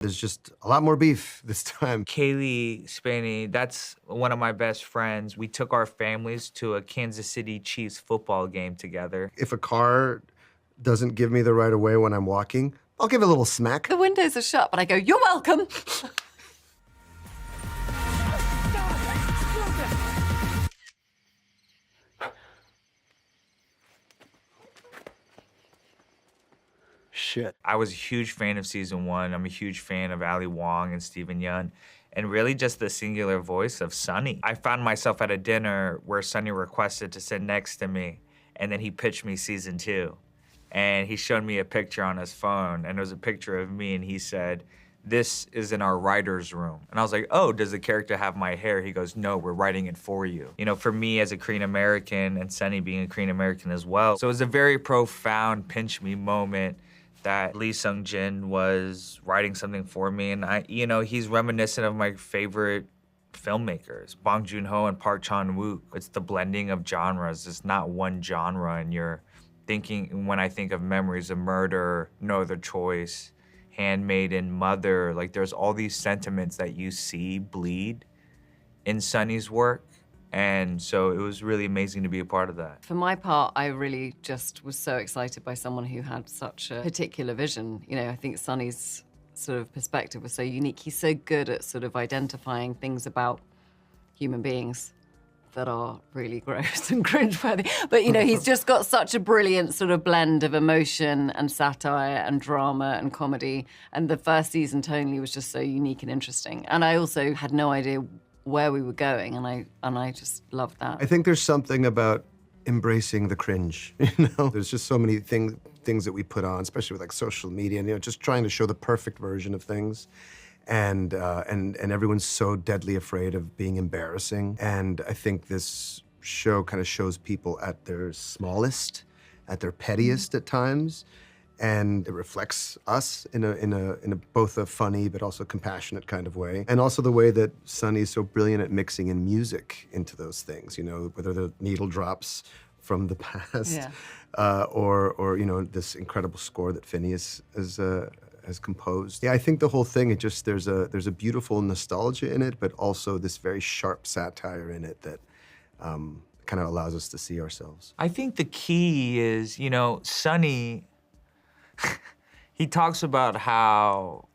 There's just a lot more beef this time. Kaylee Spaney, that's one of my best friends. We took our families to a Kansas City Chiefs football game together. If a car doesn't give me the right of way when I'm walking, I'll give it a little smack. The windows are shut, but I go, "You're welcome." Shit. I was a huge fan of season 1. I'm a huge fan of Ali Wong and Stephen Yeun, and really just the singular voice of Sonny. I found myself at a dinner where Sonny requested to sit next to me, and then he pitched me season 2. And he showed me a picture on his phone, and it was a picture of me, and he said, "This is in our writer's room." And I was like, "Oh, does the character have my hair?" He goes, "No, we're writing it for you." You know, for me as a Korean American, and Sonny being a Korean American as well. So it was a very profound pinch me moment that Lee Sung Jin was writing something for me. And he's reminiscent of my favorite filmmakers, Bong Joon-ho and Park Chan-wook. It's the blending of genres. It's not one genre, and you're thinking, when I think of Memories of Murder, No Other Choice, Handmaiden, Mother, like there's all these sentiments that you see bleed in Sonny's work. And so it was really amazing to be a part of that. For my part, I really just was so excited by someone who had such a particular vision. You know, I think Sonny's sort of perspective was so unique. He's so good at sort of identifying things about human beings that are really gross and cringeworthy. But, you know, he's just got such a brilliant sort of blend of emotion and satire and drama and comedy. And the first season tonally was just so unique and interesting. And I also had no idea where we were going, and I just loved that. I think there's something about embracing the cringe, you know? There's just so many things that we put on, especially with like social media, and just trying to show the perfect version of things. And everyone's so deadly afraid of being embarrassing. And I think this show kind of shows people at their smallest, at their pettiest at times. And it reflects us in a both a funny but also compassionate kind of way. And also the way that Sonny is so brilliant at mixing in music into those things, you know, whether the needle drops from the past, or this incredible score that Phineas has composed. Yeah, I think the whole thing, there's a beautiful nostalgia in it, but also this very sharp satire in it that kind of allows us to see ourselves. I think the key is, Sonny, he talks about how,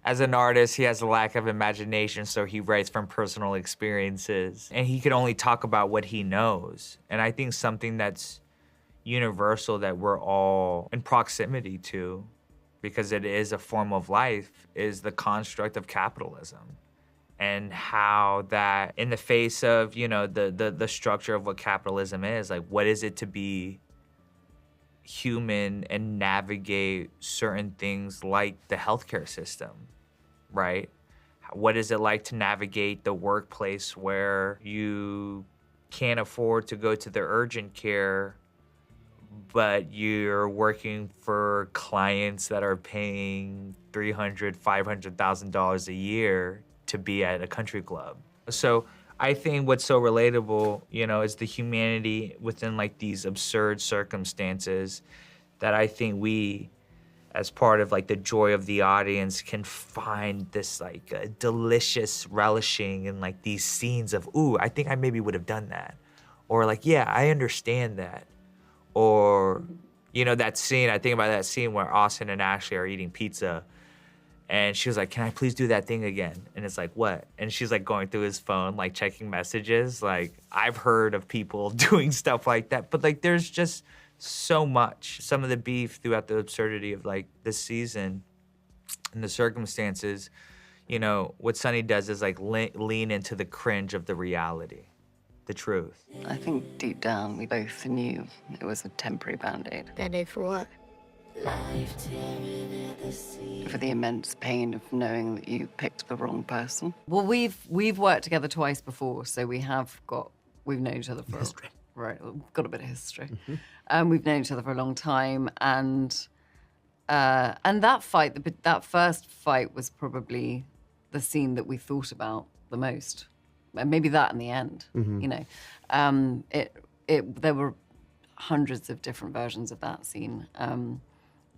as an artist, he has a lack of imagination, so he writes from personal experiences. And he can only talk about what he knows. And I think something that's universal that we're all in proximity to, because it is a form of life, is the construct of capitalism. And how that, in the face of, the structure of what capitalism is, like, what is it to be human and navigate certain things like the healthcare system, right? What is it like to navigate the workplace where you can't afford to go to the urgent care, but you're working for clients that are paying $300,000, $500,000 a year to be at a country club? So I think what's so relatable, is the humanity within like these absurd circumstances that I think we, as part of like the joy of the audience, can find this like delicious relishing in like these scenes of, ooh, I think I maybe would have done that. Or like, yeah, I understand that. Or, that scene, I think about that scene where Austin and Ashley are eating pizza, and she was like, "Can I please do that thing again?" And it's like, "What?" And she's like going through his phone, like checking messages. Like, I've heard of people doing stuff like that, but like there's just so much. Some of the beef throughout the absurdity of like this season and the circumstances, what Sonny does is like lean into the cringe of the reality, the truth. I think deep down we both knew it was a temporary Band-Aid. Band-Aid for what? For the immense pain of knowing that you picked the wrong person. Well, we've worked together twice before, so we've known each other for history. Right, we've got a bit of history. We've known each other for a long time, and that fight, that first fight, was probably the scene that we thought about the most. Maybe that in the end, there were hundreds of different versions of that scene.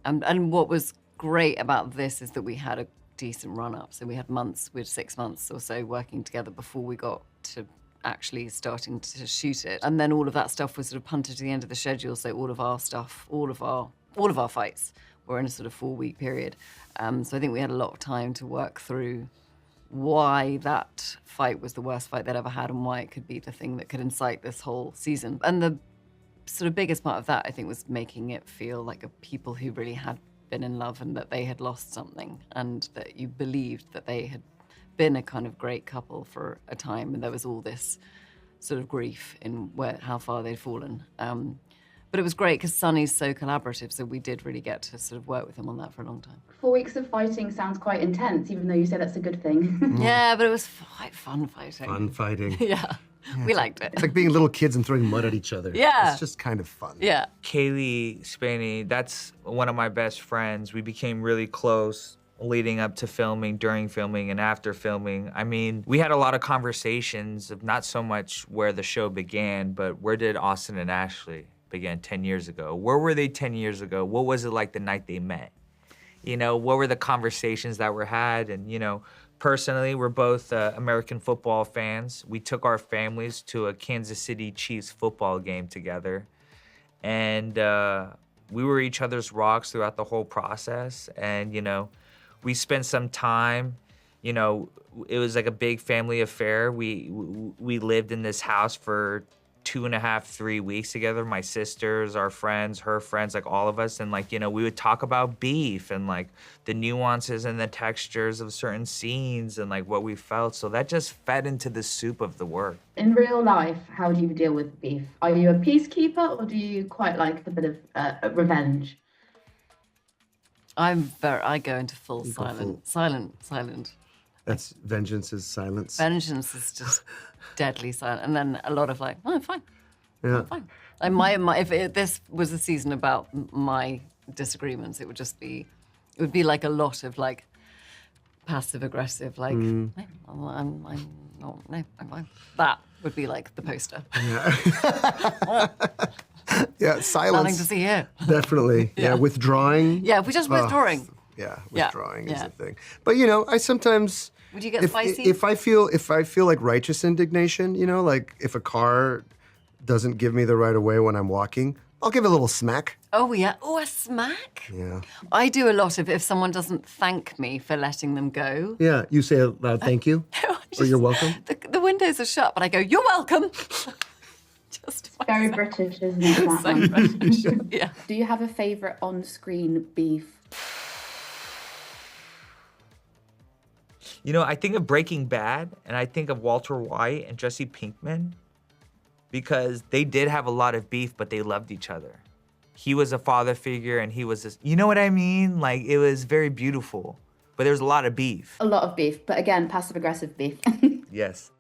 And what was great about this is that we had a decent run up. So we had 6 months or so working together before we got to actually starting to shoot it. And then all of that stuff was sort of punted to the end of the schedule. So all of our stuff, all of our fights were in a sort of 4-week period. So I think we had a lot of time to work through why that fight was the worst fight they'd ever had and why it could be the thing that could incite this whole season. And the sort of biggest part of that, I think, was making it feel like a people who really had been in love and that they had lost something and that you believed that they had been a kind of great couple for a time, and there was all this sort of grief in how far they'd fallen. But it was great because Sonny's so collaborative, so we did really get to sort of work with him on that for a long time. 4 weeks of fighting sounds quite intense, even though you say that's a good thing. Yeah, but it was quite fun fighting. Fun fighting. Yeah, we liked it. It's like being little kids and throwing mud at each other. Yeah. It's just kind of fun. Yeah. Kaylee Spaney, that's one of my best friends. We became really close leading up to filming, during filming, and after filming. I mean, we had a lot of conversations of not so much where the show began, but where did Austin and Ashley begin 10 years ago? Where were they 10 years ago? What was it like the night they met? You know, what were the conversations that were had? And, you know, personally, we're both American football fans. We took our families to a Kansas City Chiefs football game together. And we were each other's rocks throughout the whole process. And, you know, we spent some time, you know, it was like a big family affair. We lived in this house for 2.5, 3 weeks together. My sisters, our friends, her friends, like all of us. And like, you know, we would talk about beef and like the nuances and the textures of certain scenes and like what we felt. So that just fed into the soup of the work. In real life, how do you deal with beef? Are you a peacekeeper or do you quite like a bit of revenge? I go into full silent. That's vengeance is silence. Vengeance is just deadly silent. And then a lot of like, oh, fine. Yeah. Fine. Like if this was a season about my disagreements, it would be like a lot of like passive aggressive, like, no, I'm fine. That would be like the poster. Yeah, silence. Nothing to see here. Definitely. Yeah, withdrawing. Yeah, we're just withdrawing. Yeah, withdrawing is Yeah. the thing. But you know, I sometimes Would you get spicy? if I feel like righteous indignation, you know, like if a car doesn't give me the right of way when I'm walking, I'll give it a little smack. Oh yeah. Oh, a smack? Yeah. I do a lot of if someone doesn't thank me for letting them go. Yeah, you say a loud thank you or you're welcome. The windows are shut, but I go, you're welcome. Just Very British, isn't it? That so one? British. Yeah. Do you have a favourite on-screen beef? You know, I think of Breaking Bad, and I think of Walter White and Jesse Pinkman, because they did have a lot of beef, but they loved each other. He was a father figure, and he was this, you know what I mean? Like, it was very beautiful, but there was a lot of beef. A lot of beef, but again, passive-aggressive beef. Yes.